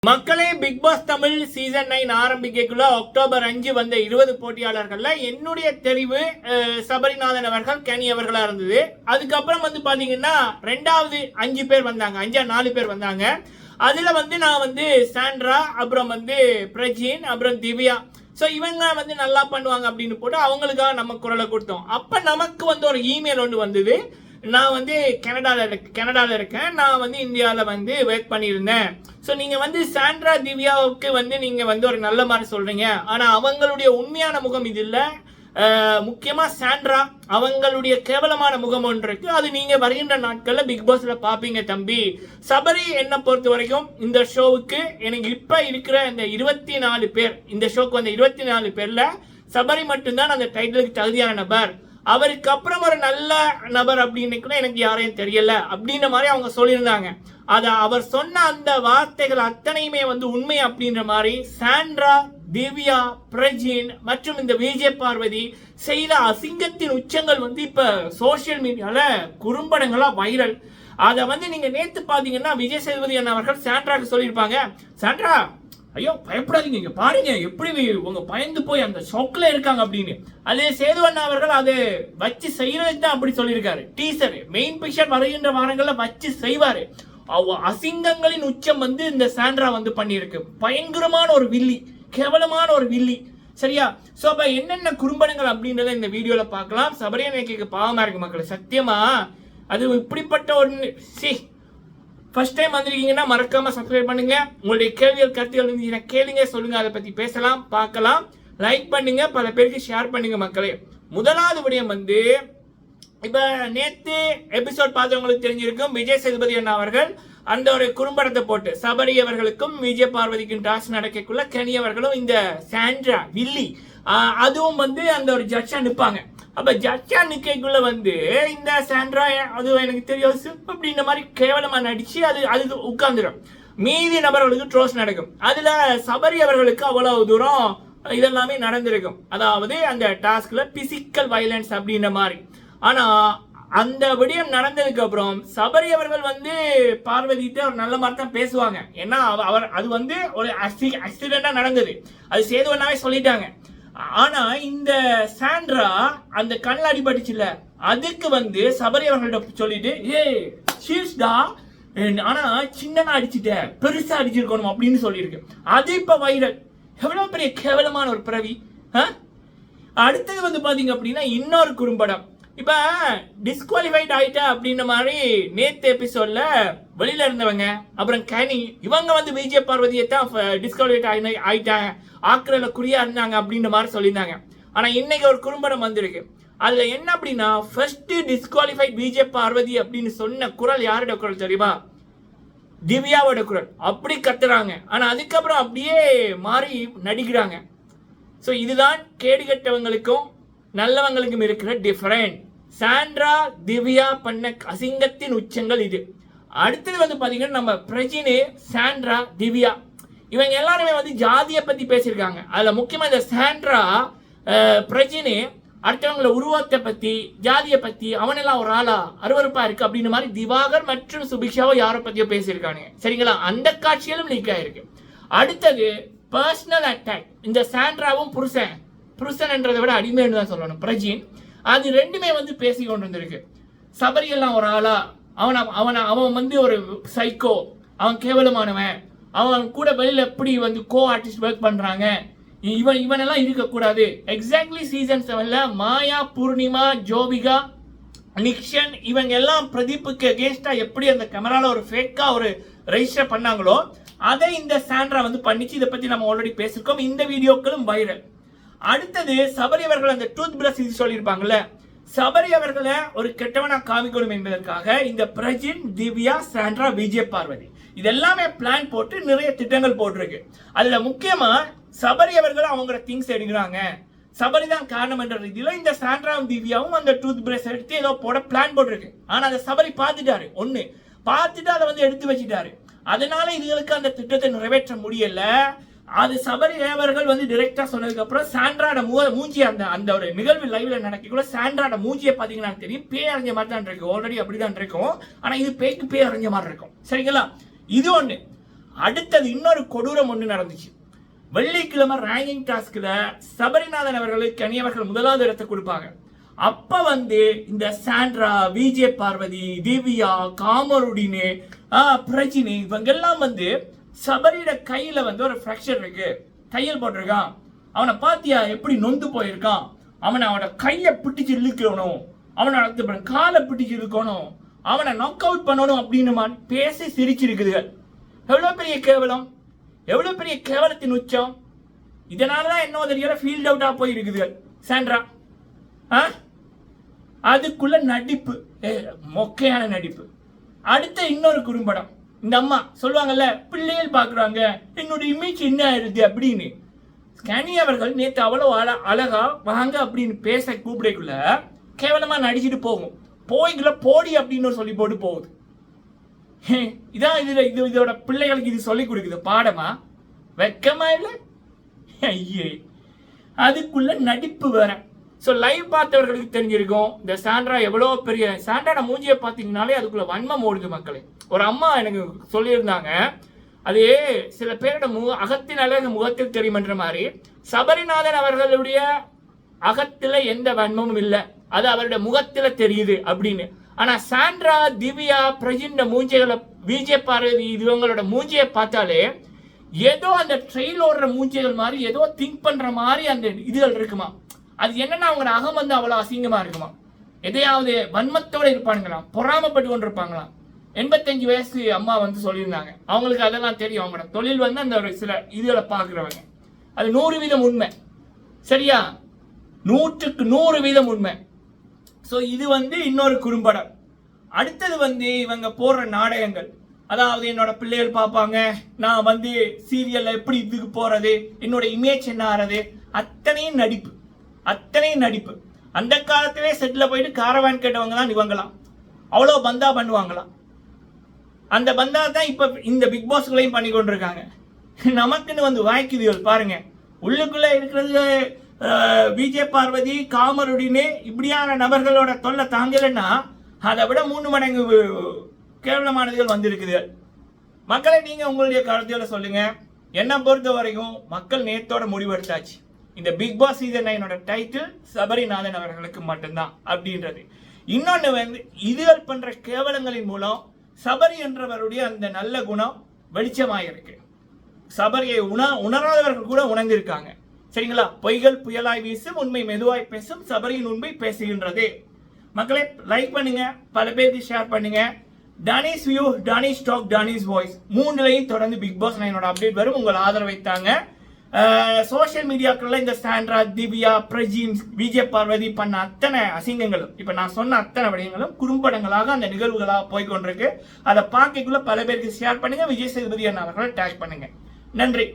மக்களே, big boss Tamil season 9 ஆரம்பிக்கக்குள்ள October 5 வந்த 20 போட்டியாளர்கள்ல என்னுடைய தெரிவு சபரிநாதன் அவர்கள், கனி அவர்களா இருந்தது. அதுக்கப்புறம் பாத்தீங்கன்னா ரெண்டாவது 5 பேர் வந்தாங்க, 4 பேர் வந்தாங்க. அதுல நான் சாண்ட்ரா, அப்புறம் பிரஜின், அப்புறம் திவ்யா. ஸோ இவங்க நல்லா பண்ணுவாங்க அப்படின்னு போட்டு அவங்களுக்காக நம்ம குரலை கொடுத்தோம். அப்ப நமக்கு ஒரு இமெயில் ஒன்று வந்தது. நான் கனடாவில் இருக்கேன், நான் இந்தியாவில் ஒர்க் பண்ணியிருந்தேன். ஸோ நீங்கள் சாண்ட்ரா திவ்யாவுக்கு நீங்கள் ஒரு நல்ல மாதிரி சொல்கிறீங்க, ஆனால் அவங்களுடைய உண்மையான முகம் இது இல்லை. முக்கியமாக சாண்ட்ரா அவங்களுடைய கேவலமான முகம் ஒன்று இருக்கு. அது நீங்கள் வருகின்ற நாட்களில் பிக் பாஸ்ல பார்ப்பீங்க தம்பி. சபரி என்னை பொறுத்த வரைக்கும் இந்த ஷோவுக்கு எனக்கு இப்போ இருக்கிற இந்த 24 பேர், இந்த ஷோக்கு வந்த 24 பேரில் சபரி மட்டும்தான் அந்த டைட்டிலுக்கு தகுதியான நபர். அவருக்கு அப்புறம் ஒரு நல்ல நபர் அப்படின்னு எனக்கு யாரையும் தெரியல அப்படின்ற மாதிரி அவங்க சொல்லியிருந்தாங்க. அது அவர் சொன்ன அந்த வார்த்தைகள் அத்தனையுமே உண்மை அப்படின்ற மாதிரி சாண்ட்ரா, திவ்யா, பிரஜின் மற்றும் இந்த விஜய் பார்வதி செய்த அசிங்கத்தின் உச்சங்கள் இப்ப சோசியல் மீடியால குறும்படங்களா வைரல். அதை நீங்க நேத்து பாத்தீங்கன்னா விஜய் சேதுபதி அண்ணா அவர்கள் சாண்ட்ராக்கு சொல்லியிருப்பாங்க, சாண்ட்ரா ஐயோ பயப்படாதீங்க, இங்க பாருங்க எப்படி உங்க பயந்து போய் அந்த ஷாக்ல இருக்காங்க அப்படின்னு. அது சேதுவண்ணா அவர்கள் அதை வச்சு செய்யறதுக்கு தான் அப்படி சொல்லியிருக்காரு. டீசர் மெயின் பிக்சர் வருகின்ற வாரங்கள்ல வச்சு செய்வாரு. அசிங்கங்களின் உச்சம் இந்த சாண்ட்ரா பண்ணியிருக்கு. பயங்கரமான ஒரு வில்லி, கேவலமான ஒரு வில்லி, சரியா? சோ அப்ப என்னென்ன குறும்படங்கள் அப்படின்றத இந்த வீடியோல பார்க்கலாம். சபரியா பாவமா இருக்கு மக்கள், சத்தியமா. அது இப்படிப்பட்ட ஒரு ஃபர்ஸ்ட் டைம் வந்திருக்கீங்கன்னா மறக்காம சப்ஸ்கிரைப் பண்ணுங்க. உங்களுடைய கேள்விகள் கருத்துகள் இருந்துச்சுன்னா கேளுங்க, சொல்லுங்க, அதை பத்தி பேசலாம், பார்க்கலாம். லைக் பண்ணுங்க, பல பேருக்கு ஷேர் பண்ணுங்க மக்களே. முதலாவது விடயம் இப்ப நேத்து எபிசோட் பார்த்தவங்களுக்கு தெரிஞ்சிருக்கும், விஜய் சேதுபதி அண்ணா அவர்கள் அந்த ஒரு குறும்படத்தை போட்டு சபரி அவர்களுக்கும் விஜய் பார்வதிக்கும் டாஸ் நடக்கக்குள்ள கனி அவர்களும் இந்த சாண்ட்ரா வில்லி அதுவும் அந்த ஒரு ஜட்ஜா நிற்பாங்க. அப்ப ஜட்ஜா நிற்கைக்குள்ள இந்த சாண்ட்ரா அது எனக்கு தெரியும் அப்படின்ற மாதிரி கேவலமா நடிச்சு அது உட்கார்ந்துடும். மீதி நபர்களுக்கு ட்ரோஸ் நடக்கும். அதுல சபரி அவர்களுக்கு அவ்வளவு தூரம் இதெல்லாமே நடந்திருக்கும். அதாவது அந்த டாஸ்க்ல பிசிக்கல் வயலன்ஸ் அப்படின்ற மாதிரி. ஆனா அந்த விடயம் நடந்ததுக்கு அப்புறம் சபரி அவர்கள் பார்வதிட்டு ஒரு நல்ல மாதிரி தான் பேசுவாங்க. ஏன்னா அவர் அது ஒரு ஆக்சிடென்டா நடந்தது, அது சேதுவண்ணாவே சொல்லிட்டாங்க. ஆனா இந்த சாண்ட்ரா அந்த கண்ணில் அடிபட்டுச்சுல, அதுக்கு சபரி அவர்கள்ட்ட சொல்லிட்டு ஷீல்ஸ்டா, ஆனா சின்னனா அடிச்சுட்ட, பெருசா அடிச்சிருக்கணும் அப்படின்னு சொல்லியிருக்கு. அது இப்ப வைரல். எவ்வளவு பெரிய கேவலமான ஒரு பிறவி. அடுத்தது பாத்தீங்க அப்படின்னா இன்னொரு குறும்படம். இப்ப டிஸ்குவாலிஃபைட் ஆயிட்டா அப்படின்ற மாதிரி நேத்து எபிசோட்ல வெளியில இருந்தவங்க, அப்புறம் கனி இவங்க விஜய் பார்வதியை தான் டிஸ்குவாலிஃபைட் ஆயிட்டாங்க, ஆக்கிரல குறியா இருந்தாங்க அப்படின்ற மாதிரி சொல்லியிருந்தாங்க. ஆனா இன்னைக்கு ஒரு குறும்படம் வந்திருக்கு. அதுல என்ன அப்படின்னா ஃபர்ஸ்ட் டிஸ்குவாலிஃபைட் விஜய் பார்வதி அப்படின்னு சொன்ன குரல் யாரோட குரல் தெரியுமா? திவ்யாவோட குரல். அப்படி கத்துறாங்க. ஆனா அதுக்கப்புறம் அப்படியே மாறி நடிக்கிறாங்க. ஸோ இதுதான் கேடுகட்டவங்களுக்கும் நல்லவங்களுக்கும் இருக்கிற டிஃபரெண்ட். சாண்ட்ரா திவ்யா பண்ண அசிங்கத்தின் உச்சங்கள் இது. அடுத்தது பாத்தீங்கன்னா நம்ம பிரஜினு, சாண்ட்ரா, திவ்யா இவங்க எல்லாருமே ஜாதியை பத்தி பேசியிருக்காங்க. அதுல முக்கியமா இந்த சாண்ட்ரா பிரஜினு அடுத்தவங்கள உருவத்தை பத்தி, ஜாதியை பத்தி, அவனெல்லாம் ஒரு ஆளா அருவருப்பா இருக்கு அப்படின்னு மாதிரி திவாகர் மற்றும் சுபிக்ஷாவோ யாரை பத்தியோ பேசியிருக்காங்க. சரிங்களா? அந்த காட்சியிலும் லீக் ஆயிருக்கு. அடுத்தது பர்சனல் அட்டாக். இந்த சாண்ட்ராவும் புருஷன் என்றதை விட அடிமைன்னு தான் சொல்லணும் பிரஜின். அது ரெண்டுமே பேசி கொண்டு வந்திருக்கு. சபரி எல்லாம் ஒரு ஆளா, அவன் ஒரு சைக்கோ, அவன் கேவலமானவன், அவன் கூட வெளியில எப்படி கோ ஆர்டிஸ்ட் ஒர்க் பண்றாங்க, இவனெல்லாம் இருக்கக்கூடாது. எக்ஸாக்ட்லி சீசன் 7ல மாயா, பூர்ணிமா, ஜோபிகா, நிக்ஷன் இவங்க எல்லாம் பிரதீப்புக்கு அகேன்ஸ்டா எப்படி அந்த கேமரால ஒரு ஃபேக்கா ஒரு ரெஜிஸ்டர் பண்ணாங்களோ அதை இந்த சாண்ட்ரா பண்ணிச்சு. இதை பத்தி நம்ம ஆல்ரெடி பேசிருக்கோம், இந்த வீடியோக்களும் வைரல். அடுத்தது சபரி அவர்கள் அந்த டூத் பிரஷ் இது சொல்லியிருப்பாங்கல்ல, சபரி அவர்களை ஒரு கெட்டவனா காமிக்கணும் என்பதற்காக இந்த பிரஜின், திவ்யா, சாண்ட்ரா, விஜய் பார்வதி இதெல்லாமே பிளான் போட்டு நிறைய திட்டங்கள் போட்டிருக்கு. அதுல முக்கியமா சபரி அவர்கள் அவங்களோட திங்ஸ் எடுக்கிறாங்க, சபரி தான் காரணம் என்ற ரீதியில இந்த சாண்ட்ராவும் திவ்யாவும் அந்த டூத் பிரஷ் எடுத்து ஏதோ போட பிளான் போட்டிருக்கு. ஆனா அதை சபரி பார்த்துட்டாரு, பார்த்துட்டு அதை எடுத்து வச்சுட்டாரு. அதனால இதுகளுக்கு அந்த திட்டத்தை நிறைவேற்ற முடியல. அது சபரி அவர்கள் டைரக்டா சொன்னதுக்கு அப்புறம் சாண்ட்ராட மூஞ்சி அந்த ஒரு நிகழ்வு லைவ்ல நடக்கக்குள்ள சாண்ட்ராட மூஞ்சியை பாத்தீங்கன்னா தெரியும், பேய் அரைஞ்ச மாதிரி தான் இருக்கு. ஆல்ரெடி அப்படிதான் இருக்கும். ஆனா இது பேய்க்கு பேய் அரைஞ்ச மாதிரி இருக்கும். சரிங்களா? இது ஒண்ணு. அடுத்தது இன்னொரு கொடூரம் ஒன்று நடந்துச்சு. வெள்ளிக்கிழமை ரேங்கிங் டாஸ்க்ல சபரிநாதன் அவர்களுக்கு கனியவர்கள் முதலாவது இடத்தை கொடுப்பாங்க. அப்ப இந்த சாண்ட்ரா, விஜே பார்வதி, திவ்யா, காமருடினு, பிரஜினி இவங்கெல்லாம் சபரியோட கையில ஒரு ஃப்ராக்சர் இருக்கு, தையல் போட்டிருக்கான், அவனை பாத்தியா எப்படி நொந்து போயிருக்கான், அவனோட கையை பிடிச்சு இழுக்கணும், அவனோட காலை பிடிச்சு இழுக்கணும், அவனை நாக் அவுட் பண்ணணும் அப்படின்னு பேசி சிரிச்சிருக்குது. எவ்வளவு பெரிய கேவலம், எவ்வளவு பெரிய கேவலத்தின் உச்சம். இதனாலதான் என்ன தெரியல ஃபீல்ட் அவுட்டா போயிருக்குது சாண்ட்ரா. அதுக்குள்ள நடிப்பு, மொக்கையான நடிப்பு. அடுத்த இன்னொரு குறும்படம், இந்த அம்மா சொல்லுவாங்கல்ல பிள்ளைகள் பாக்குறாங்க என்னோட இமேஜ் என்ன ஆயிருது அப்படின்னு. கனி அவர்கள் நேற்று அவ்வளவு அழகா வாங்க அப்படின்னு பேச கூப்பிடக்குள்ள கேவலமா நடிச்சுட்டு போகும். போய்க்குள்ள போடி அப்படின்னு சொல்லி போட்டு போகுது. இதான் இதோட பிள்ளைகளுக்கு இது சொல்லி கொடுக்குது பாடமா, வெக்கமா இல்லை? ஐயே, அதுக்குள்ள நடிப்பு வேற. ஸோ லைவ் பார்த்தவர்களுக்கு தெரிஞ்சிருக்கும் இந்த சாண்ட்ரா எவ்வளோ பெரிய. சாண்ட்ரா மூஞ்சியை பார்த்தீங்கன்னாலே அதுக்குள்ள வன்மம் ஓடுது மக்களே. ஒரு அம்மா எனக்கு சொல்லியிருந்தாங்க, அது சில பேரோட அகத்தின் அழகு முகத்தில் தெரியுமன்ற மாதிரி சபரிநாதன் அவர்களுடைய அகத்துல எந்த வன்மமும் இல்லை, அது அவருடைய முகத்துல தெரியுது அப்படின்னு. ஆனா சாண்ட்ரா, திவ்யா, பிரஜின் மூஞ்சிகளை, விஜே பார்வதி இவங்களோட மூஞ்சியை பார்த்தாலே ஏதோ அந்த ட்ரெயில் ஓடுற மூஞ்சிகள் மாதிரி, ஏதோ திங்க் பண்ற மாதிரி அந்த இதுகள் இருக்குமா. அது என்னன்னா அவங்களோட அகம் அவ்வளவு அசிங்கமா இருக்குமா, எதையாவது வன்மத்தோட இருப்பானுங்களாம், பொறாமப்பட்டு கொண்டு இருப்பாங்களாம். 85 வயசு அம்மா சொல்லியிருந்தாங்க. அவங்களுக்கு அதெல்லாம் தெரியும், அவங்களோட தொழில் அந்த ஒரு சில இதுகளை பார்க்குறவங்க. அது 100% உண்மை, சரியா? 100க்கு 100% உண்மை. ஸோ இது இன்னொரு குறும்படம். அடுத்தது இவங்க போடுற நாடகங்கள். அதாவது என்னோட பிள்ளைகள் பார்ப்பாங்க, நான் சீரியல்ல எப்படி இதுக்கு போறது, என்னோட இமேஜ் என்ன ஆறது, அத்தனையும் நடிப்பு, அத்தனையும் நடிப்பு. அந்த காலத்திலே செட்டில் போயிட்டு காரவான் கேட்டவங்க தான் இவங்களாம். அவ்வளோ பந்தா பண்ணுவாங்களாம். அந்த பந்தா தான் இப்ப இந்த பிக் பாஸ்களையும் பண்ணி கொண்டிருக்காங்க. நமக்குன்னு வாய்க்குதுகள் பாருங்க. உள்ளுக்குள்ள இருக்கிறது விஜே பார்வதி, காமருடின்னு இப்படியான நபர்களோட தொல்லை தாங்கலைன்னா அதை விட 3 மடங்கு கேவலமானதுகள் வந்திருக்குது. மக்களை நீங்க உங்களுடைய கருத்துக்களை சொல்லுங்க. என்ன பொறுத்த வரைக்கும் மக்கள் நேத்தோட முடிவெடுத்தாச்சு. இந்த big boss season 9 title Sabarinathan அவர்களுக்கு மட்டும்தான் அப்படின்றது. இன்னொன்னு இதுகள் பண்ற கேவலங்களின் மூலம் சபரி என்றவருடைய அந்த நல்ல குணம் வெளிச்சமாயிருக்கு. சபரியை உணராதவர்கள் கூட உணர்ந்திருக்காங்க. சரிங்களா? பொய்கள் புயலாய் வீசும், உண்மை மெதுவாய் பேசும், சபரியின் உண்மை பேசுகின்றது. மக்களை லைக் பண்ணுங்க, பல பேருக்கு ஷேர் பண்ணுங்க. டானிஸ் வியூ, டானிஸ் டாக், டானிஸ் வாய்ஸ் 3லையும் தொடர்ந்து பிக் பாஸ் 9 அப்டேட் வரும். உங்கள் ஆதரவை தாங்க. சோசியல் மீடியாக்கள்ல இந்த சாண்ட்ரா, திவ்யா, பிரஜின், விஜே பார்வதி பண்ண அத்தனை அசிங்கங்களும், இப்ப நான் சொன்ன அத்தனை விடயங்களும் குறும்படங்களாக அந்த நிகழ்வுகளாக போய்கொண்டிருக்கு. அதை பார்க்கக்குள்ள பல பேருக்கு ஷேர் பண்ணுங்க. விஜய் சேதுபதி அண்ணா அவர்களை டேக் பண்ணுங்க. நன்றி.